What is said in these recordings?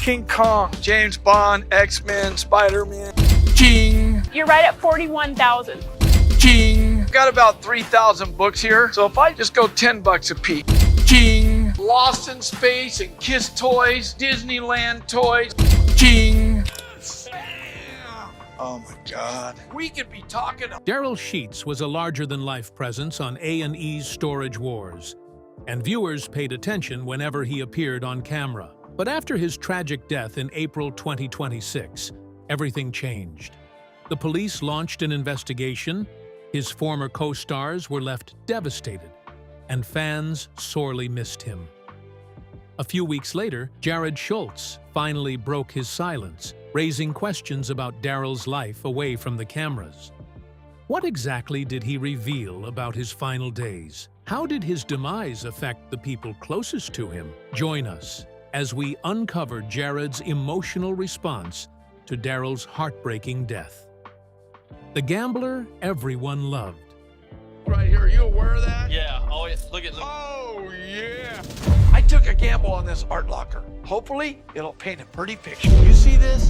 King Kong, James Bond, X-Men, Spider-Man. Ching! You're right at 41,000. Ching! Got about 3,000 books here, so if I just go $10 a piece. Ching! Lost in Space and Kiss toys, Disneyland toys. Ching! Oh my God. We could be talking. Darrell Sheets was a larger-than-life presence on A&E's Storage Wars, and viewers paid attention whenever he appeared on camera. But after his tragic death in April 2026, everything changed. The police launched an investigation, his former co-stars were left devastated, and fans sorely missed him. A few weeks later, Jarrod Schulz finally broke his silence, raising questions about Darrell's life away from the cameras. What exactly did he reveal about his final days? How did his demise affect the people closest to him? Join us as we uncover Jarrod's emotional response to Darrell's heartbreaking death. The gambler everyone loved. Right here, are you aware of that? Yeah, always look at. Oh, yeah. I took a gamble on this art locker. Hopefully, it'll paint a pretty picture. You see this?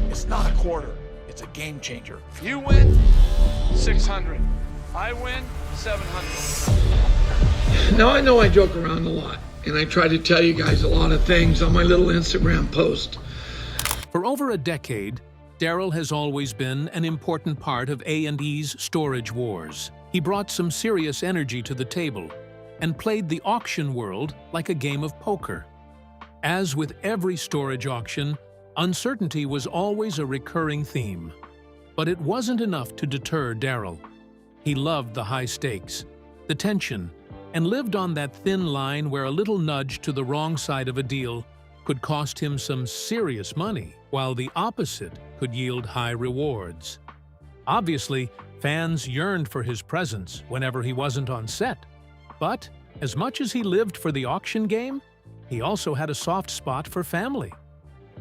It's not a quarter. It's a game changer. If you win, 600. I win, 700. Now, I know I joke around a lot, and I try to tell you guys a lot of things on my little Instagram post. For over a decade, Darrell has always been an important part of A&E's Storage Wars. He brought some serious energy to the table and played the auction world like a game of poker. As with every storage auction, uncertainty was always a recurring theme. But it wasn't enough to deter Darrell. He loved the high stakes, the tension, and lived on that thin line where a little nudge to the wrong side of a deal could cost him some serious money, while the opposite could yield high rewards. Obviously, fans yearned for his presence whenever he wasn't on set. But as much as he lived for the auction game, he also had a soft spot for family.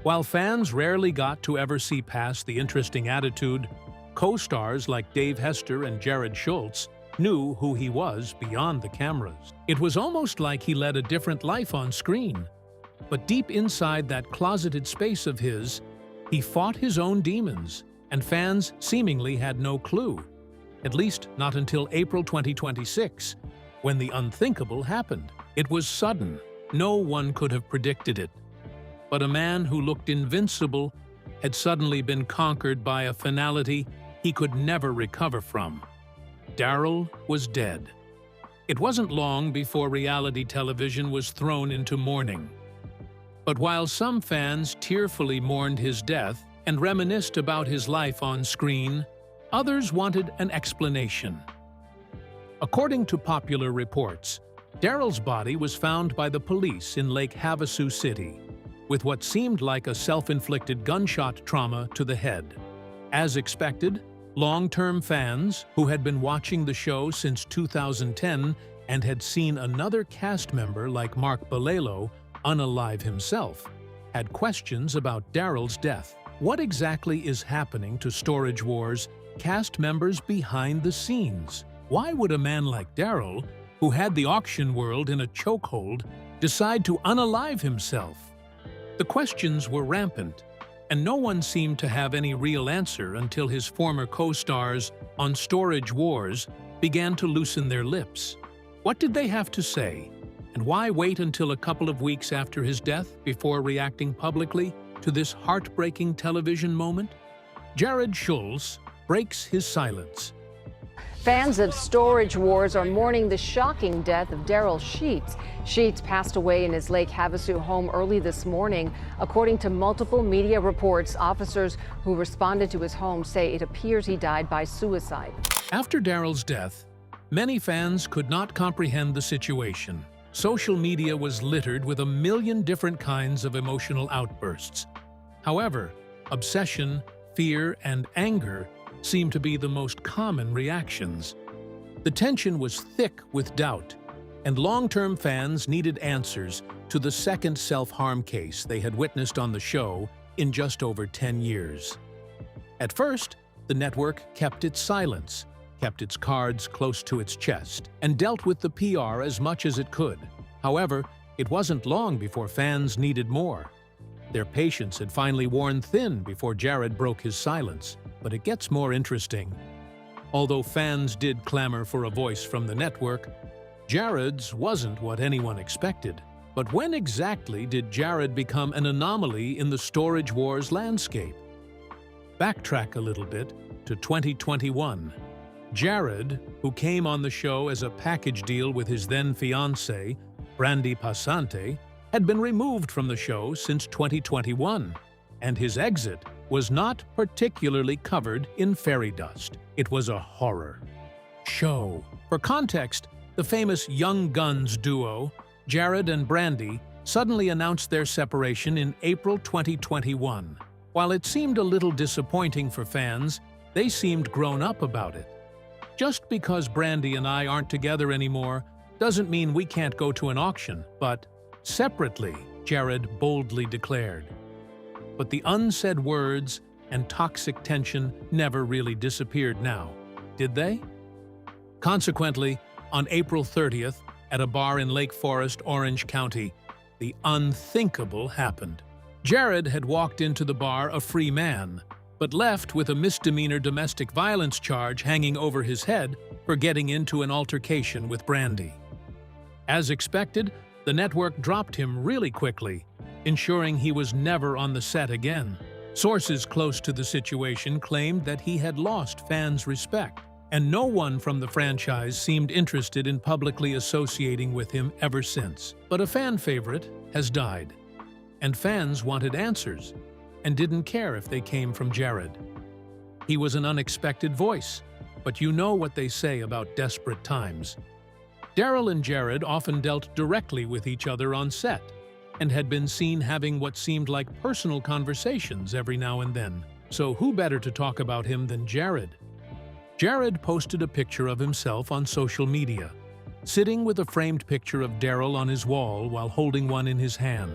While fans rarely got to ever see past the interesting attitude, co-stars like Dave Hester and Jarrod Schulz knew who he was beyond the cameras. It was almost like he led a different life on screen. But deep inside that closeted space of his, he fought his own demons, and fans seemingly had no clue. At least not until April 2026, when the unthinkable happened. It was sudden. No one could have predicted it. But a man who looked invincible had suddenly been conquered by a finality he could never recover from. Darrell was dead. It wasn't long before reality television was thrown into mourning. But while some fans tearfully mourned his death and reminisced about his life on screen, others wanted an explanation. According to popular reports, Darrell's body was found by the police in Lake Havasu City, with what seemed like a self-inflicted gunshot trauma to the head. As expected, long-term fans, who had been watching the show since 2010 and had seen another cast member like Mark Balelo unalive himself, had questions about Darrell's death. What exactly is happening to Storage Wars cast members behind the scenes? Why would a man like Darrell, who had the auction world in a chokehold, decide to unalive himself? The questions were rampant, and no one seemed to have any real answer until his former co-stars on Storage Wars began to loosen their lips. What did they have to say? And why wait until a couple of weeks after his death before reacting publicly to this heartbreaking television moment? Jarrod Schulz breaks his silence. Fans of Storage Wars are mourning the shocking death of Darrell Sheets. Sheets passed away in his Lake Havasu home early this morning. According to multiple media reports, officers who responded to his home say it appears he died by suicide. After Darrell's death, many fans could not comprehend the situation. Social media was littered with a million different kinds of emotional outbursts. However, obsession, fear, and anger seemed to be the most common reactions. The tension was thick with doubt, and long-term fans needed answers to the second self-harm case they had witnessed on the show in just over 10 years. At first, the network kept its silence, kept its cards close to its chest, and dealt with the PR as much as it could. However, it wasn't long before fans needed more. Their patience had finally worn thin before Jarrod broke his silence, but it gets more interesting. Although fans did clamor for a voice from the network, Jarrod's wasn't what anyone expected. But when exactly did Jarrod become an anomaly in the Storage Wars landscape? Backtrack a little bit to 2021. Jarrod, who came on the show as a package deal with his then-fiancée, Brandy Passante, had been removed from the show since 2021, and his exit was not particularly covered in fairy dust. It was a horror show. For context, the famous Young Guns duo, Jarrod and Brandy, suddenly announced their separation in April 2021. While it seemed a little disappointing for fans, they seemed grown up about it. Just because Brandy and I aren't together anymore doesn't mean we can't go to an auction, but separately, Jarrod boldly declared. But the unsaid words and toxic tension never really disappeared now, did they? Consequently, on April 30th, at a bar in Lake Forest, Orange County, the unthinkable happened. Jarrod had walked into the bar a free man, but left with a misdemeanor domestic violence charge hanging over his head for getting into an altercation with Brandy. As expected, the network dropped him really quickly, ensuring he was never on the set again. Sources close to the situation claimed that he had lost fans' respect, and no one from the franchise seemed interested in publicly associating with him ever since. But a fan favorite has died, and fans wanted answers and didn't care if they came from Jarrod. He was an unexpected voice, but you know what they say about desperate times. Darrell and Jarrod often dealt directly with each other on set, and had been seen having what seemed like personal conversations every now and then. So who better to talk about him than Jarrod? Jarrod posted a picture of himself on social media, sitting with a framed picture of Darrell on his wall while holding one in his hand.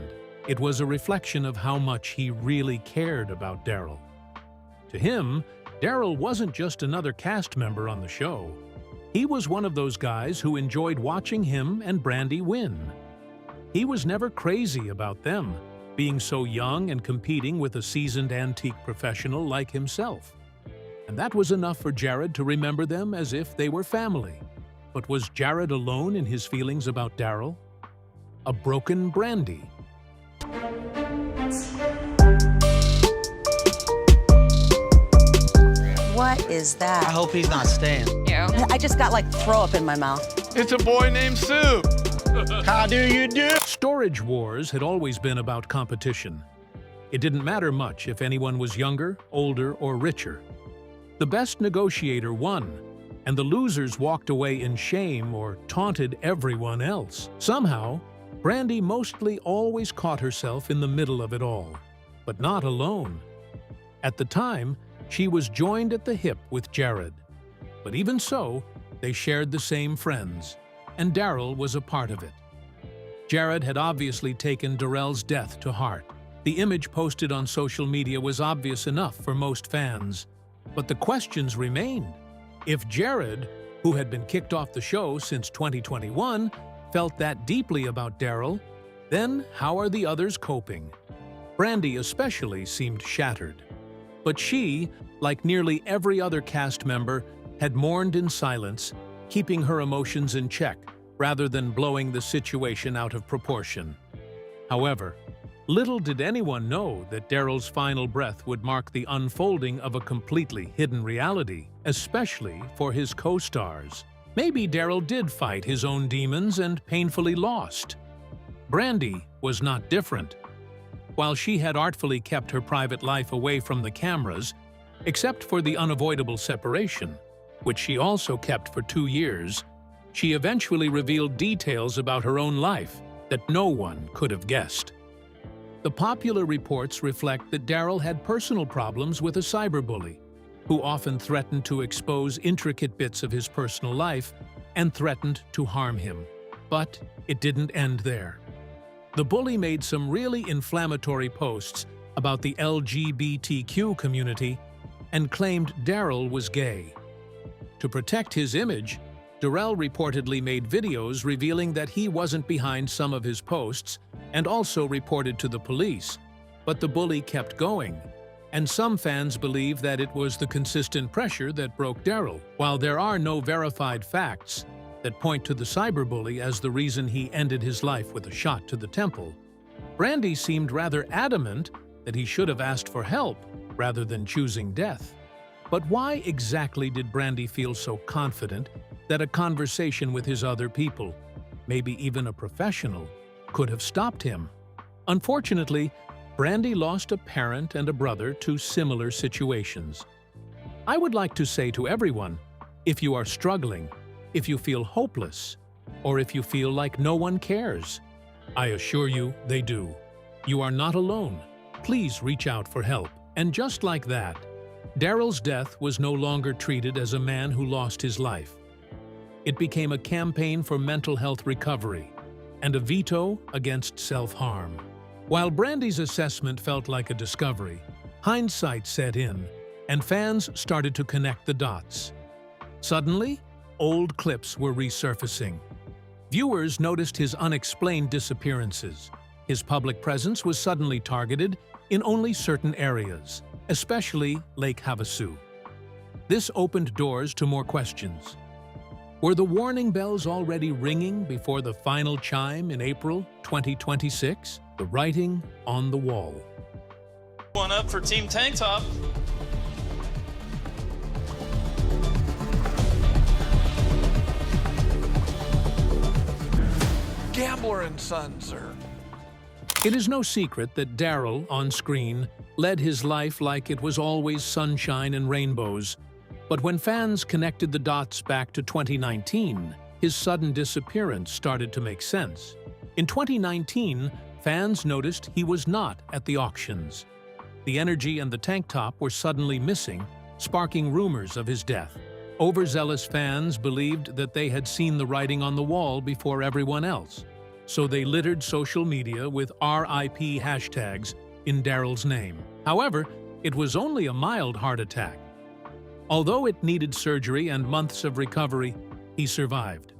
It was a reflection of how much he really cared about Darrell. To him, Darrell wasn't just another cast member on the show. He was one of those guys who enjoyed watching him and Brandy win. He was never crazy about them, being so young and competing with a seasoned antique professional like himself. And that was enough for Jarrod to remember them as if they were family. But was Jarrod alone in his feelings about Darrell? A broken Brandy. What is that? I hope he's not staying. I just got like throw up in my mouth. It's a boy named Soup. How do you do? Storage Wars had always been about competition. It didn't matter much if anyone was younger, older, or richer. The best negotiator won, and the losers walked away in shame or taunted everyone else. Somehow, Brandy mostly always caught herself in the middle of it all, but not alone. At the time, she was joined at the hip with Jarrod. But even so, they shared the same friends, and Darrell was a part of it. Jarrod had obviously taken Darrell's death to heart. The image posted on social media was obvious enough for most fans. But the questions remained. If Jarrod, who had been kicked off the show since 2021, felt that deeply about Darrell, then how are the others coping? Brandy especially seemed shattered. But she, like nearly every other cast member, had mourned in silence, keeping her emotions in check rather than blowing the situation out of proportion. However, little did anyone know that Darrell's final breath would mark the unfolding of a completely hidden reality, especially for his co-stars. Maybe Darrell did fight his own demons and painfully lost. Brandy was not different. While she had artfully kept her private life away from the cameras, except for the unavoidable separation, which she also kept for 2 years, she eventually revealed details about her own life that no one could have guessed. The popular reports reflect that Darrell had personal problems with a cyberbully, who often threatened to expose intricate bits of his personal life and threatened to harm him. But it didn't end there. The bully made some really inflammatory posts about the LGBTQ community and claimed Darrell was gay. To protect his image, Darrell reportedly made videos revealing that he wasn't behind some of his posts and also reported to the police, But the bully kept going, and some fans believe that it was the consistent pressure that broke Darrell. While there are no verified facts that point to the cyberbully as the reason he ended his life with a shot to the temple, Brandy seemed rather adamant that he should have asked for help rather than choosing death. But why exactly did Brandy feel so confident that a conversation with his other people, maybe even a professional, could have stopped him? Unfortunately, Brandy lost a parent and a brother to similar situations. I would like to say to everyone, if you are struggling, if you feel hopeless, or if you feel like no one cares, I assure you they do. You are not alone. Please reach out for help. And just like that, Darrell's death was no longer treated as a man who lost his life. It became a campaign for mental health recovery and a veto against self-harm. While Brandy's assessment felt like a discovery, hindsight set in, and fans started to connect the dots. Suddenly, old clips were resurfacing. Viewers noticed his unexplained disappearances. His public presence was suddenly targeted in only certain areas, especially Lake Havasu. This opened doors to more questions. Were the warning bells already ringing before the final chime in April 2026? The writing on the wall. One up for Team Tank Top. Gambler and Son, sir. It is no secret that Darrell, on screen, led his life like it was always sunshine and rainbows. But when fans connected the dots back to 2019, his sudden disappearance started to make sense. In 2019, fans noticed he was not at the auctions. The energy and the tank top were suddenly missing, sparking rumors of his death. Overzealous fans believed that they had seen the writing on the wall before everyone else, so they littered social media with RIP hashtags in Darrell's name. However, it was only a mild heart attack. Although it needed surgery and months of recovery, he survived.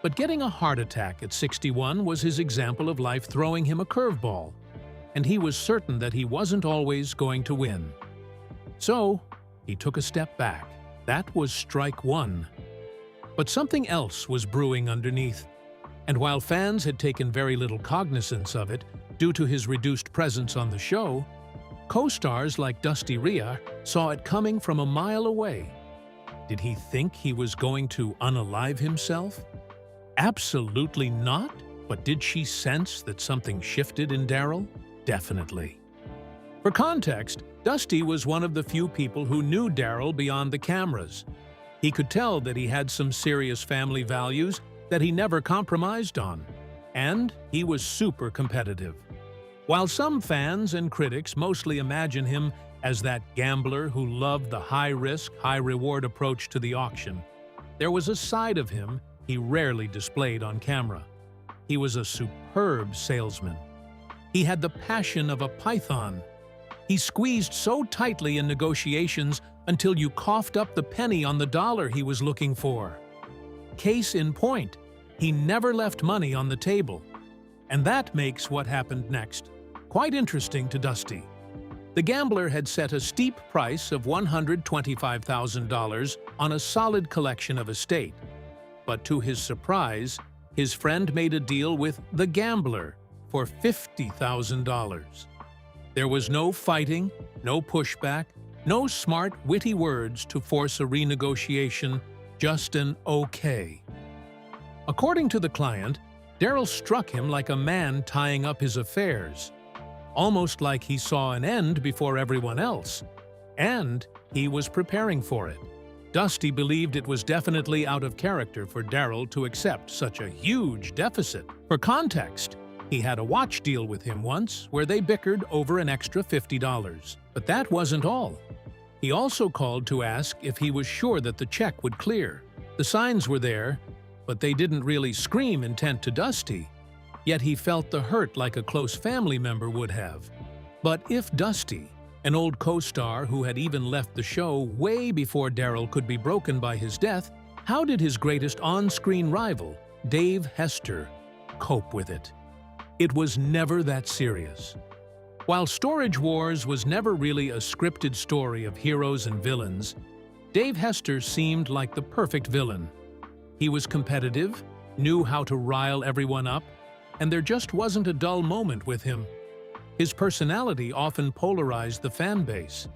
But getting a heart attack at 61 was his example of life throwing him a curveball, and he was certain that he wasn't always going to win. So, he took a step back. That was strike one. But something else was brewing underneath, and while fans had taken very little cognizance of it due to his reduced presence on the show, co-stars like Dusty Rhea saw it coming from a mile away. Did he think he was going to unalive himself? Absolutely not. But did she sense that something shifted in Darrell? Definitely. For context, Dusty was one of the few people who knew Darrell beyond the cameras. He could tell that he had some serious family values that he never compromised on, and he was super competitive. While some fans and critics mostly imagine him as that gambler who loved the high-risk, high-reward approach to the auction, there was a side of him he rarely displayed on camera. He was a superb salesman. He had the passion of a python. He squeezed so tightly in negotiations until you coughed up the penny on the dollar he was looking for. Case in point, he never left money on the table. And that makes what happened next quite interesting to Dusty. The gambler had set a steep price of $125,000 on a solid collection of estate. But to his surprise, his friend made a deal with the gambler for $50,000. There was no fighting, no pushback, no smart, witty words to force a renegotiation, just an okay. According to the client, Darrell struck him like a man tying up his affairs, almost like he saw an end before everyone else, and he was preparing for it. Dusty believed it was definitely out of character for Darrell to accept such a huge deficit. For context, he had a watch deal with him once where they bickered over an extra $50. But that wasn't all. He also called to ask if he was sure that the check would clear. The signs were there, but they didn't really scream intent to Dusty. Yet he felt the hurt like a close family member would have. But if Dusty, an old co-star who had even left the show way before Darrell could be broken by his death, how did his greatest on-screen rival, Dave Hester, cope with it? It was never that serious. While Storage Wars was never really a scripted story of heroes and villains, Dave Hester seemed like the perfect villain. He was competitive, knew how to rile everyone up, and there just wasn't a dull moment with him. His personality often polarized the fan base.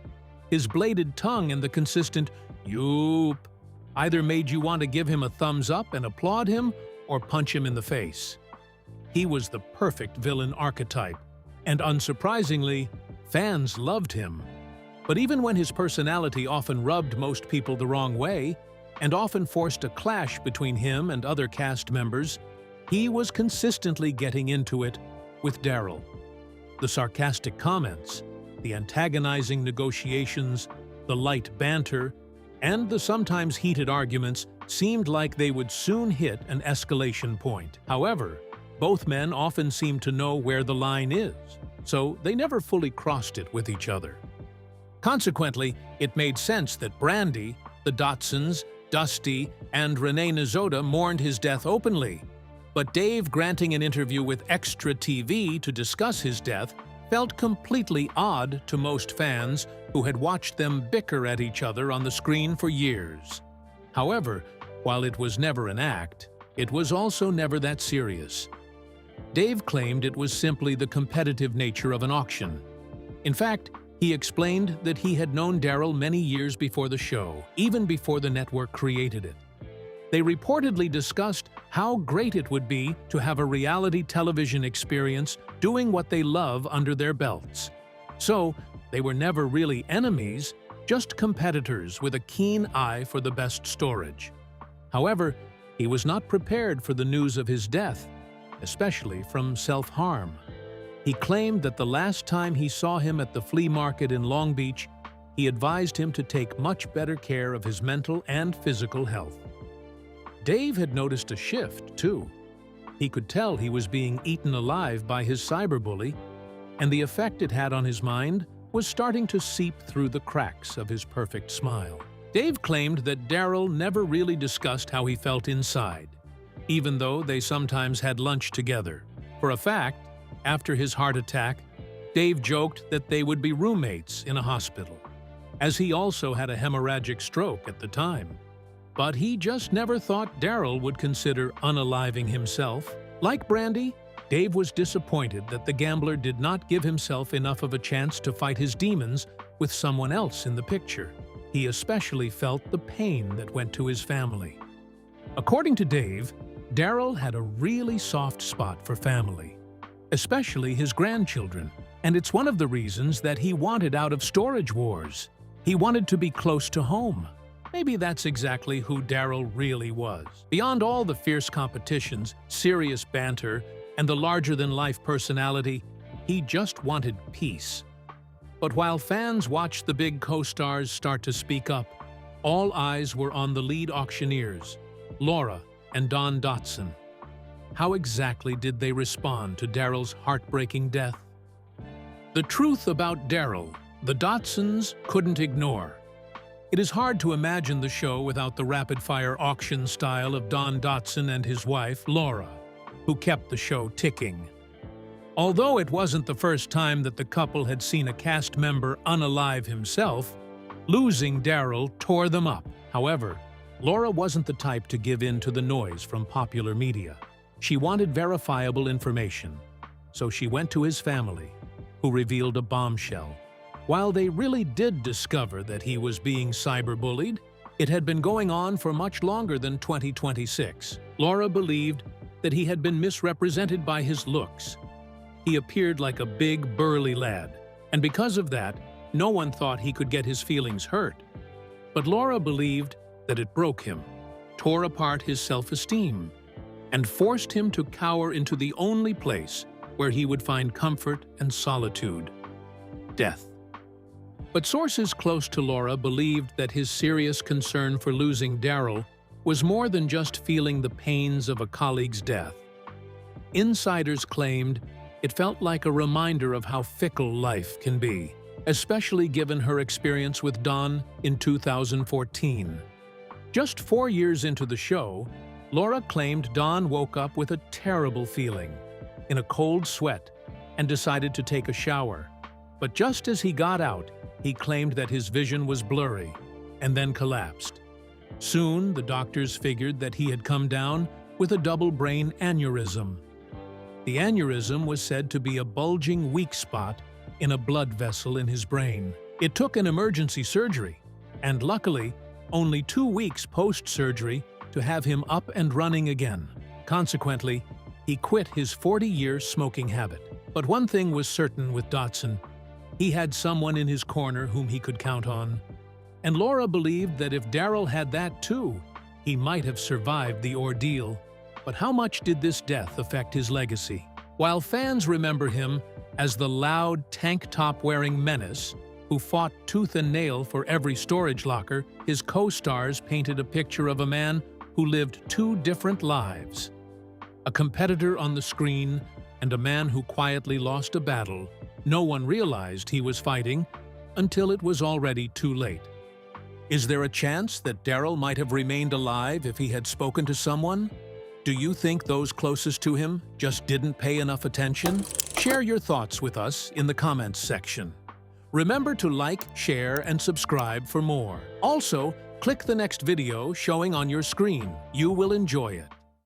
His bladed tongue and the consistent "yoop" either made you want to give him a thumbs up and applaud him or punch him in the face. He was the perfect villain archetype, and unsurprisingly, fans loved him. But even when his personality often rubbed most people the wrong way, and often forced a clash between him and other cast members, he was consistently getting into it with Darrell. The sarcastic comments, the antagonizing negotiations, the light banter, and the sometimes heated arguments seemed like they would soon hit an escalation point. However, both men often seemed to know where the line is, so they never fully crossed it with each other. Consequently, it made sense that Brandy, the Dotsons, Dusty, and Renee Nazoda mourned his death openly. But Dave granting an interview with Extra TV to discuss his death felt completely odd to most fans who had watched them bicker at each other on the screen for years. However, while it was never an act, it was also never that serious. Dave claimed it was simply the competitive nature of an auction. In fact, he explained that he had known Darrell many years before the show, even before the network created it. They reportedly discussed how great it would be to have a reality television experience doing what they love under their belts. So, they were never really enemies, just competitors with a keen eye for the best storage. However, he was not prepared for the news of his death, especially from self-harm. He claimed that the last time he saw him at the flea market in Long Beach, he advised him to take much better care of his mental and physical health. Dave had noticed a shift, too. He could tell he was being eaten alive by his cyberbully, and the effect it had on his mind was starting to seep through the cracks of his perfect smile. Dave claimed that Darrell never really discussed how he felt inside, even though they sometimes had lunch together. For a fact, after his heart attack, Dave joked that they would be roommates in a hospital, as he also had a hemorrhagic stroke at the time. But he just never thought Darrell would consider unaliving himself. Like Brandy, Dave was disappointed that the gambler did not give himself enough of a chance to fight his demons with someone else in the picture. He especially felt the pain that went to his family. According to Dave, Darrell had a really soft spot for family, especially his grandchildren, and it's one of the reasons that he wanted out of Storage Wars. He wanted to be close to home. Maybe that's exactly who Darrell really was. Beyond all the fierce competitions, serious banter, and the larger-than-life personality, he just wanted peace. But while fans watched the big co-stars start to speak up, all eyes were on the lead auctioneers, Laura and Don Dotson. How exactly did they respond to Darrell's heartbreaking death? The truth about Darrell, the Dotsons couldn't ignore. It is hard to imagine the show without the rapid-fire auction style of Don Dotson and his wife, Laura, who kept the show ticking. Although it wasn't the first time that the couple had seen a cast member unalive himself, losing Darrell tore them up. However, Laura wasn't the type to give in to the noise from popular media. She wanted verifiable information, so she went to his family, who revealed a bombshell. While they really did discover that he was being cyberbullied, it had been going on for much longer than 2026. Laura believed that he had been misrepresented by his looks. He appeared like a big, burly lad, and because of that, no one thought he could get his feelings hurt. But Laura believed that it broke him, tore apart his self-esteem, and forced him to cower into the only place where he would find comfort and solitude: death. But sources close to Laura believed that his serious concern for losing Darrell was more than just feeling the pains of a colleague's death. Insiders claimed it felt like a reminder of how fickle life can be, especially given her experience with Don in 2014. Just 4 years into the show, Laura claimed Don woke up with a terrible feeling, in a cold sweat, and decided to take a shower. But just as he got out, he claimed that his vision was blurry and then collapsed. Soon, the doctors figured that he had come down with a double brain aneurysm. The aneurysm was said to be a bulging weak spot in a blood vessel in his brain. It took an emergency surgery, and luckily, only 2 weeks post-surgery to have him up and running again. Consequently, he quit his 40-year smoking habit. But one thing was certain with Dotson: he had someone in his corner whom he could count on. And Laura believed that if Darrell had that too, he might have survived the ordeal. But how much did this death affect his legacy? While fans remember him as the loud, tank-top-wearing menace who fought tooth and nail for every storage locker, his co-stars painted a picture of a man who lived 2 different lives. A competitor on the screen and a man who quietly lost a battle no one realized he was fighting until it was already too late. Is there a chance that Darrell might have remained alive if he had spoken to someone? Do you think those closest to him just didn't pay enough attention? Share your thoughts with us in the comments section. Remember to like, share, and subscribe for more. Also, click the next video showing on your screen. You will enjoy it.